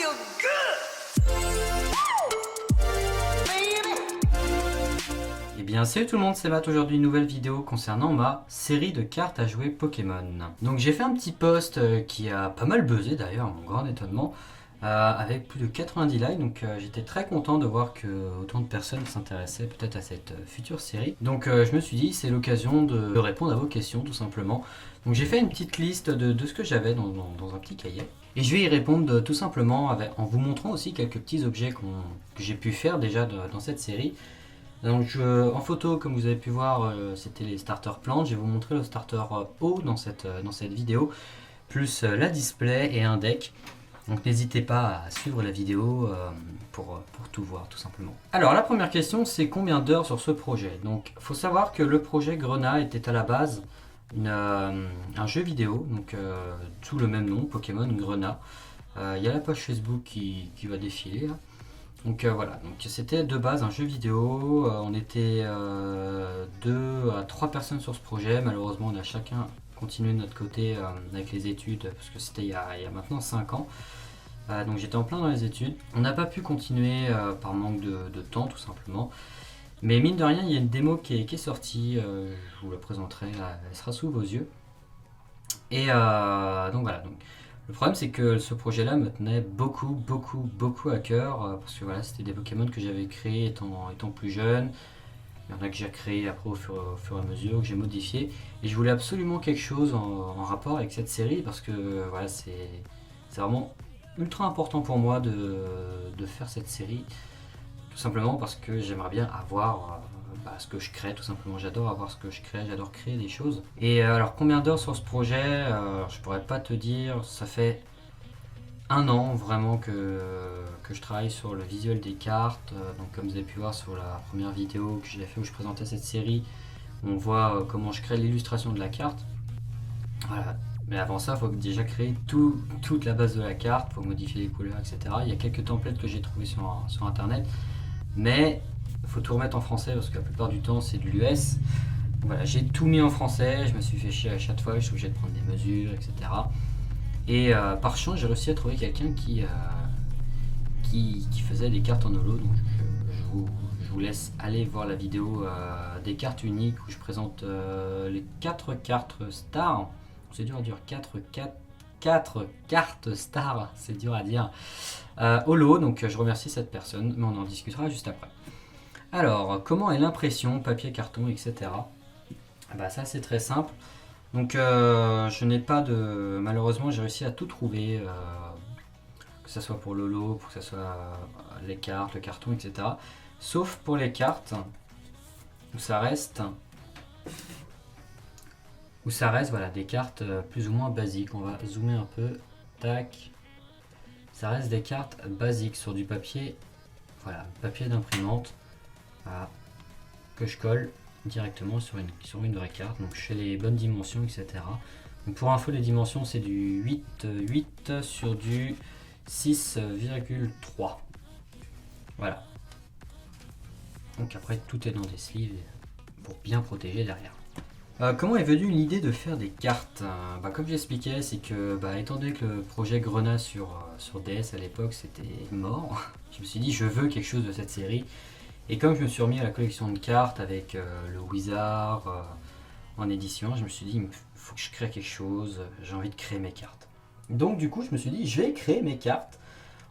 feel good. Eh bien salut tout le monde, c'est Matt. Aujourd'hui une nouvelle vidéo concernant ma série de cartes à jouer Pokémon. Donc j'ai fait un petit post qui a pas mal buzzé d'ailleurs, à mon grand étonnement, avec plus de 90 likes, donc j'étais très content de voir que autant de personnes s'intéressaient peut-être à cette future série. Donc je me suis dit c'est l'occasion de répondre à vos questions tout simplement. Donc j'ai fait une petite liste de ce que j'avais dans un petit cahier. Et je vais y répondre tout simplement en vous montrant aussi quelques petits objets que j'ai pu faire déjà dans cette série. Donc en photo, comme vous avez pu voir, c'était les starter plantes. Je vais vous montrer le starter eau dans cette vidéo, plus la display et un deck. Donc n'hésitez pas à suivre la vidéo pour tout voir tout simplement. Alors la première question, c'est combien d'heures sur ce projet. Donc il faut savoir que le projet Grenat était à la base un jeu vidéo, donc sous le même nom, Pokémon Grenat. Il y a la page Facebook qui va défiler là. Donc voilà, donc c'était de base un jeu vidéo, on était 2 à 3 personnes sur ce projet, malheureusement on a chacun continué de notre côté avec les études, parce que c'était il y a maintenant 5 ans, donc j'étais en plein dans les études, on n'a pas pu continuer par manque de temps tout simplement, mais mine de rien il y a une démo qui est sortie, je vous la présenterai, elle sera sous vos yeux, et donc voilà, donc le problème c'est que ce projet-là me tenait beaucoup à cœur parce que voilà, c'était des Pokémon que j'avais créés étant plus jeune. Il y en a que j'ai créé après au fur et à mesure, que j'ai modifié. Et je voulais absolument quelque chose en rapport avec cette série parce que voilà, c'est vraiment ultra important pour moi de faire cette série. Tout simplement parce que j'aimerais bien avoir ce que je crée, tout simplement. J'adore avoir ce que je crée, j'adore créer des choses. Et alors combien d'heures sur ce projet, je pourrais pas te dire, ça fait 1 an vraiment que je travaille sur le visuel des cartes. Donc comme vous avez pu voir sur la première vidéo que j'ai fait où je présentais cette série, on voit comment je crée l'illustration de la carte. Voilà. Mais avant ça, il faut déjà créer toute la base de la carte, il faut modifier les couleurs, etc. Il y a quelques templates que j'ai trouvés sur internet, mais il faut tout remettre en français parce que la plupart du temps c'est de l'US. Voilà, j'ai tout mis en français, je me suis fait chier à chaque fois, je suis obligé de prendre des mesures, etc. Et par chance, j'ai réussi à trouver quelqu'un qui faisait des cartes en holo. Donc je vous laisse aller voir la vidéo des cartes uniques où je présente les 4 cartes stars. C'est dur à dire, 4 cartes stars, c'est dur à dire. Holo, donc je remercie cette personne, mais on en discutera juste après. Alors, comment est l'impression, papier, carton, etc. Bah ça c'est très simple. Donc je n'ai pas de... Malheureusement j'ai réussi à tout trouver, que ce soit pour l'holo, pour que ce soit les cartes, le carton, etc. Sauf pour les cartes, où ça reste voilà, des cartes plus ou moins basiques. On va zoomer un peu, tac. Ça reste des cartes basiques sur du papier, voilà, papier d'imprimante, voilà, que je colle directement sur une vraie carte. Donc je fais les bonnes dimensions, etc. Donc pour info, les dimensions c'est du 8 sur du 6,3. Voilà. Donc après tout est dans des sleeves pour bien protéger derrière. Comment est venue l'idée de faire des cartes? Comme j'expliquais, c'est que étant donné que le projet Grenat sur DS à l'époque c'était mort, je me suis dit je veux quelque chose de cette série. Et comme je me suis remis à la collection de cartes avec le Wizard en édition, je me suis dit il faut que je crée quelque chose, j'ai envie de créer mes cartes. Donc du coup je me suis dit je vais créer mes cartes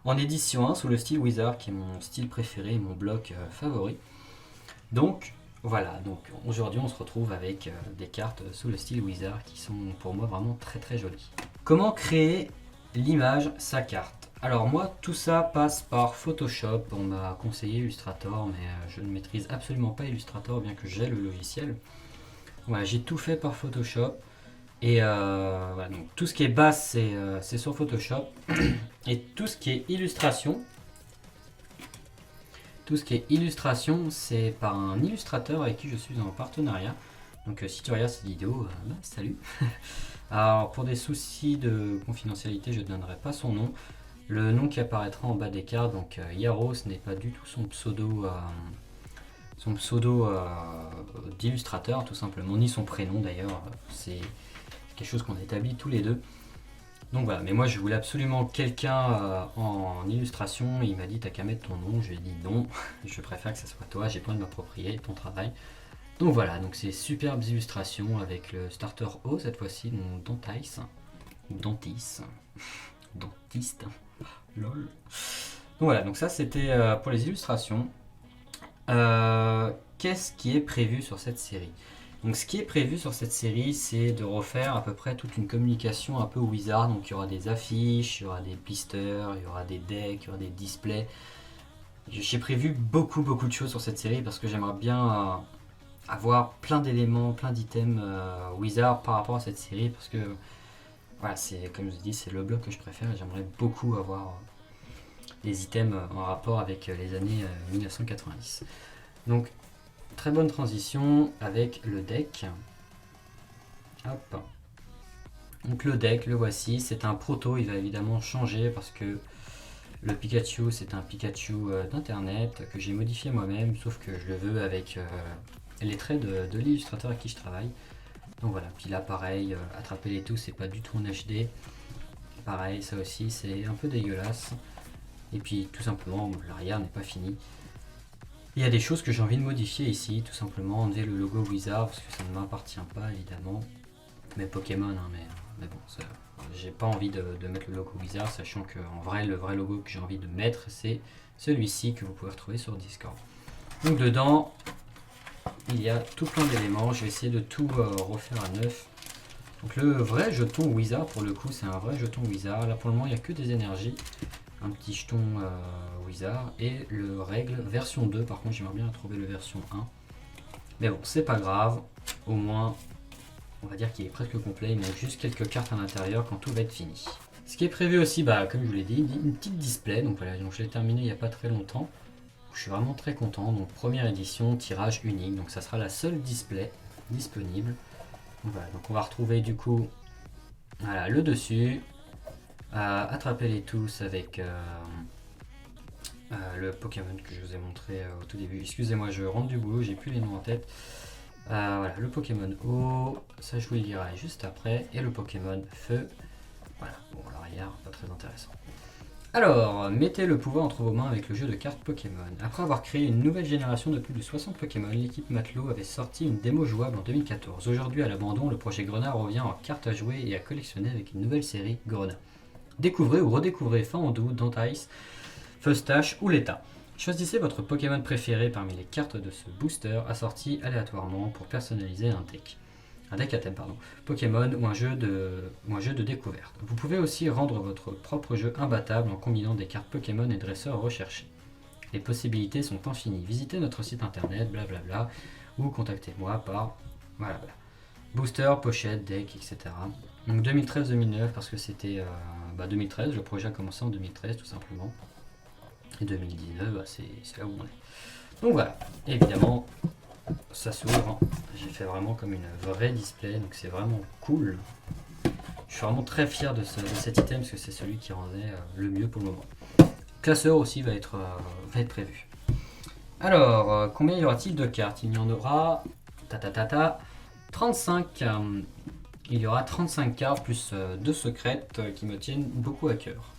en édition 1 sous le style Wizard qui est mon style préféré, mon bloc favori. Donc voilà, donc aujourd'hui on se retrouve avec des cartes sous le style Wizard qui sont pour moi vraiment très jolies. Comment créer l'image, sa carte? Alors moi tout ça passe par Photoshop, on m'a conseillé Illustrator mais je ne maîtrise absolument pas Illustrator bien que j'ai le logiciel. Voilà, j'ai tout fait par Photoshop et voilà, donc tout ce qui est base c'est sur Photoshop et tout ce qui est illustration c'est par un illustrateur avec qui je suis en partenariat. Donc si tu regardes cette vidéo, salut. Alors pour des soucis de confidentialité je ne donnerai pas son nom. Le nom qui apparaîtra en bas des cartes, donc Yaro, ce n'est pas du tout son pseudo d'illustrateur tout simplement, ni son prénom d'ailleurs, c'est quelque chose qu'on a établi tous les deux. Donc voilà, mais moi je voulais absolument quelqu'un en illustration, il m'a dit t'as qu'à mettre ton nom, je lui ai dit non, je préfère que ce soit toi, j'ai pas envie de m'approprier ton travail. Donc voilà, donc c'est superbes illustrations avec le starter O cette fois-ci, donc Dantis, Dantis, Dentiste, lol. Donc voilà, donc ça c'était pour les illustrations. Qu'est-ce qui est prévu sur cette série? Donc ce qui est prévu sur cette série, c'est de refaire à peu près toute une communication un peu Wizard. Donc il y aura des affiches, il y aura des blisters, il y aura des decks, il y aura des displays. J'ai prévu beaucoup de choses sur cette série parce que j'aimerais bien avoir plein d'éléments, plein d'items Wizard par rapport à cette série parce que voilà, c'est comme je vous dis, c'est le bloc que je préfère et j'aimerais beaucoup avoir des items en rapport avec les années 1990. Donc très bonne transition avec le deck. Hop. Donc le deck, le voici, c'est un proto, il va évidemment changer parce que le Pikachu c'est un Pikachu d'internet que j'ai modifié moi-même, sauf que je le veux avec les traits de l'illustrateur avec qui je travaille. Donc voilà, puis là pareil, attraper les tous, c'est pas du tout en HD. Pareil, ça aussi c'est un peu dégueulasse. Et puis tout simplement, l'arrière n'est pas fini. Il y a des choses que j'ai envie de modifier ici, tout simplement enlever le logo Wizard parce que ça ne m'appartient pas évidemment. Mais Pokémon, hein, mais bon, j'ai pas envie de mettre le logo Wizard, sachant que en vrai, le vrai logo que j'ai envie de mettre, c'est celui-ci que vous pouvez retrouver sur Discord. Donc dedans, il y a tout plein d'éléments. Je vais essayer de tout refaire à neuf. Donc le vrai jeton Wizard, pour le coup, c'est un vrai jeton Wizard. Là pour le moment, il n'y a que des énergies. Un petit jeton Wizard et le règle version 2. Par contre, j'aimerais bien trouver le version 1. Mais bon, c'est pas grave. Au moins, on va dire qu'il est presque complet. Il manque juste quelques cartes à l'intérieur quand tout va être fini. Ce qui est prévu aussi, bah, comme je vous l'ai dit, une petite display. Donc voilà, donc je l'ai terminé il n'y a pas très longtemps. Je suis vraiment très content. Donc première édition, tirage unique. Donc ça sera la seule display disponible. Donc, voilà, donc on va retrouver du coup voilà, le dessus. Attraper les tous avec le Pokémon que je vous ai montré au tout début. Excusez-moi, je rentre du boulot, j'ai plus les noms en tête. Voilà, le Pokémon eau, ça je vous le dirai juste après. Et le Pokémon feu. Voilà, bon, l'arrière, pas très intéressant. Alors, mettez le pouvoir entre vos mains avec le jeu de cartes Pokémon. Après avoir créé une nouvelle génération de plus de 60 Pokémon, l'équipe Matelot avait sorti une démo jouable en 2014. Aujourd'hui, à l'abandon, le projet Grenat revient en cartes à jouer et à collectionner avec une nouvelle série Grenat. Découvrez ou redécouvrez Fanhandou, Dantais, Feustache ou Leta. Choisissez votre Pokémon préféré parmi les cartes de ce booster assorti aléatoirement pour personnaliser un deck. Un deck à thème, pardon. Pokémon ou un jeu de découverte. Vous pouvez aussi rendre votre propre jeu imbattable en combinant des cartes Pokémon et dresseurs recherchés. Les possibilités sont infinies. Visitez notre site internet, blablabla, ou contactez-moi par voilà. Booster, pochette, deck, etc. Donc 2013-2009 parce que c'était 2013, le projet a commencé en 2013 tout simplement. Et 2019, c'est là où on est. Donc voilà, évidemment, ça s'ouvre. J'ai fait vraiment comme une vraie display, donc c'est vraiment cool. Je suis vraiment très fier de cet item parce que c'est celui qui rendait le mieux pour le moment. Classeur aussi va être prévu. Alors, combien y aura-t-il de cartes? Il y en aura 35. Il y aura 35 cartes plus 2 secrètes qui me tiennent beaucoup à cœur.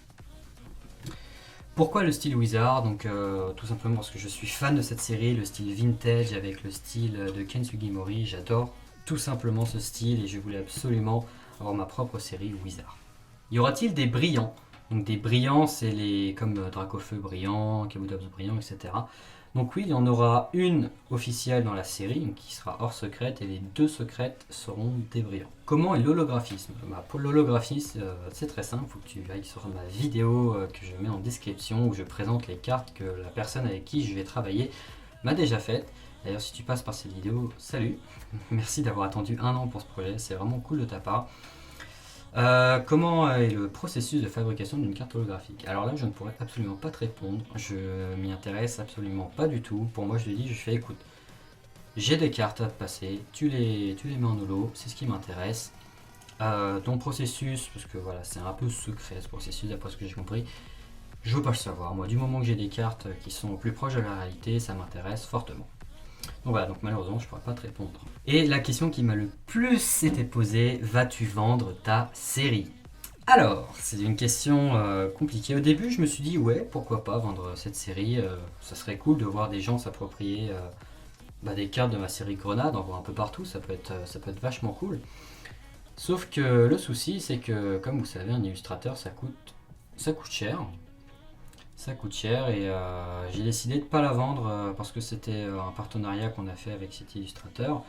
Pourquoi le style Wizard? Donc tout simplement parce que je suis fan de cette série, le style vintage avec le style de Ken Sugimori, j'adore tout simplement ce style et je voulais absolument avoir ma propre série Wizard. Y aura-t-il des brillants? Donc des brillants, c'est les comme Dracofeu brillant, Kabutops brillant, etc. Donc oui, il y en aura une officielle dans la série qui sera hors secrète et les 2 secrètes seront des brillants. Comment est l'holographisme? Pour l'holographisme, c'est très simple, il faut que tu ailles sur ma vidéo que je mets en description où je présente les cartes que la personne avec qui je vais travailler m'a déjà faites. D'ailleurs, si tu passes par cette vidéo, salut, merci d'avoir attendu 1 an pour ce projet, c'est vraiment cool de ta part. Comment est le processus de fabrication d'une carte holographique? Alors là, je ne pourrais absolument pas te répondre. Je m'y intéresse absolument pas du tout. Pour moi, je dis, je fais écoute, j'ai des cartes à te passer, tu les mets en holo, c'est ce qui m'intéresse. Ton processus, parce que voilà, c'est un peu secret ce processus, d'après ce que j'ai compris, je veux pas le savoir. Moi, du moment que j'ai des cartes qui sont plus proches de la réalité, ça m'intéresse fortement. Donc voilà, donc malheureusement, je ne pourrais pas te répondre. Et la question qui m'a le plus été posée, vas-tu vendre ta série? Alors, c'est une question compliquée. Au début, je me suis dit, ouais, pourquoi pas vendre cette série. Ça serait cool de voir des gens s'approprier des cartes de ma série Grenade, en voir un peu partout. Ça peut être vachement cool. Sauf que le souci, c'est que, comme vous savez, un illustrateur, ça coûte cher. Ça coûte cher et j'ai décidé de ne pas la vendre parce que c'était un partenariat qu'on a fait avec cet illustrateur.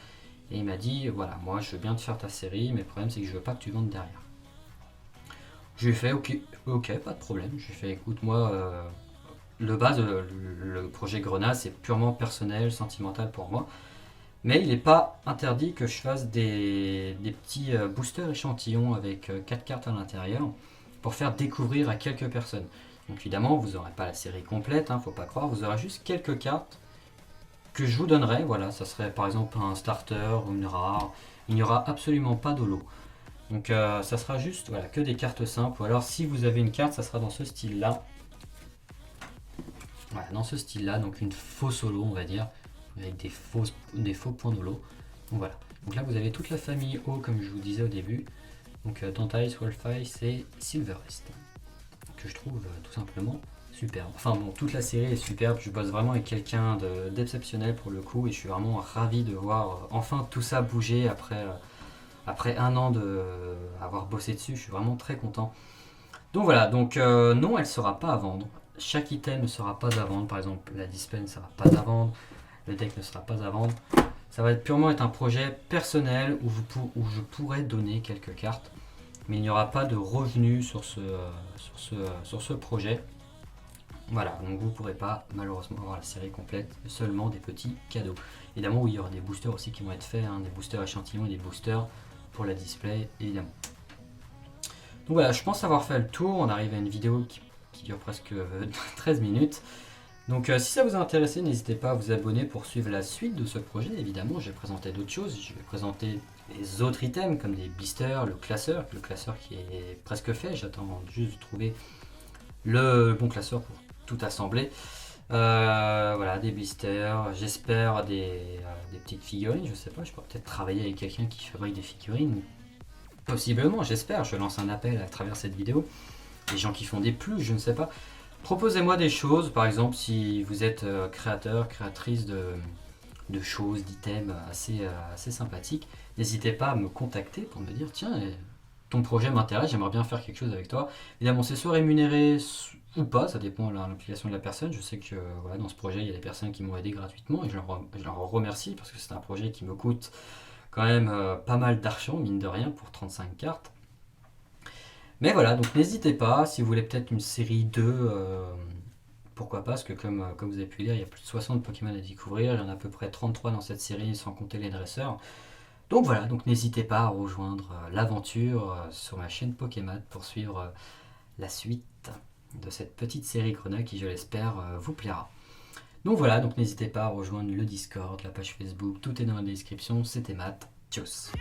Et il m'a dit, voilà, moi je veux bien te faire ta série, mais le problème c'est que je veux pas que tu vendes derrière. Je lui ai fait, ok, ok, pas de problème. Je lui ai fait, écoute, moi, le projet Grenade, c'est purement personnel, sentimental pour moi. Mais il n'est pas interdit que je fasse des petits boosters échantillons avec 4 cartes à l'intérieur pour faire découvrir à quelques personnes. Donc évidemment, vous n'aurez pas la série complète, faut pas croire, vous aurez juste quelques cartes que je vous donnerai. Voilà, ça serait par exemple un starter ou une rare. Il n'y aura absolument pas de lot. Donc ça sera juste voilà, que des cartes simples. Ou alors si vous avez une carte, ça sera dans ce style-là. Voilà, dans ce style-là, donc une fausse holo, on va dire, avec des faux points d'holo. Donc voilà. Donc là, vous avez toute la famille O, comme je vous disais au début. Donc Dantais, Wolfice et Silverest. Que je trouve tout simplement superbe. Enfin bon, toute la série est superbe. Je bosse vraiment avec quelqu'un d'exceptionnel pour le coup. Et je suis vraiment ravi de voir enfin tout ça bouger après un an d'avoir bossé dessus. Je suis vraiment très content. Donc voilà, donc non, elle ne sera pas à vendre. Chaque item ne sera pas à vendre. Par exemple, la display ne sera pas à vendre. Le deck ne sera pas à vendre. Ça va purement être un projet personnel où je pourrais donner quelques cartes. Mais il n'y aura pas de revenus sur ce projet. Voilà, donc vous ne pourrez pas malheureusement avoir la série complète, seulement des petits cadeaux. Évidemment, oui, il y aura des boosters aussi qui vont être faits, des boosters échantillons et des boosters pour la display, évidemment. Donc voilà, je pense avoir fait le tour. On arrive à une vidéo qui dure presque 13 minutes. Donc si ça vous a intéressé, n'hésitez pas à vous abonner pour suivre la suite de ce projet. Évidemment, je vais présenter d'autres choses. Je vais présenter les autres items comme des blisters, le classeur qui est presque fait. J'attends juste de trouver le bon classeur pour tout assembler. Voilà, des blisters, j'espère des petites figurines. Je sais pas, je pourrais peut-être travailler avec quelqu'un qui fabrique des figurines. Possiblement, j'espère. Je lance un appel à travers cette vidéo. Des gens qui font des plus, je ne sais pas. Proposez-moi des choses, par exemple si vous êtes créateur, créatrice de choses, d'items assez sympathiques, n'hésitez pas à me contacter pour me dire tiens, ton projet m'intéresse, j'aimerais bien faire quelque chose avec toi. Évidemment, c'est soit rémunéré ou pas, ça dépend de l'implication de la personne. Je sais que voilà, dans ce projet, il y a des personnes qui m'ont aidé gratuitement et je leur remercie parce que c'est un projet qui me coûte quand même pas mal d'argent, mine de rien, pour 35 cartes. Mais voilà, donc n'hésitez pas, si vous voulez peut-être une série 2, pourquoi pas, parce que comme vous avez pu lire, il y a plus de 60 Pokémon à découvrir, il y en a à peu près 33 dans cette série, sans compter les dresseurs. Donc voilà, donc n'hésitez pas à rejoindre l'aventure sur ma chaîne Pokémon pour suivre la suite de cette petite série Grenade qui, je l'espère, vous plaira. Donc voilà, donc n'hésitez pas à rejoindre le Discord, la page Facebook, tout est dans la description, c'était Matt, tchuss.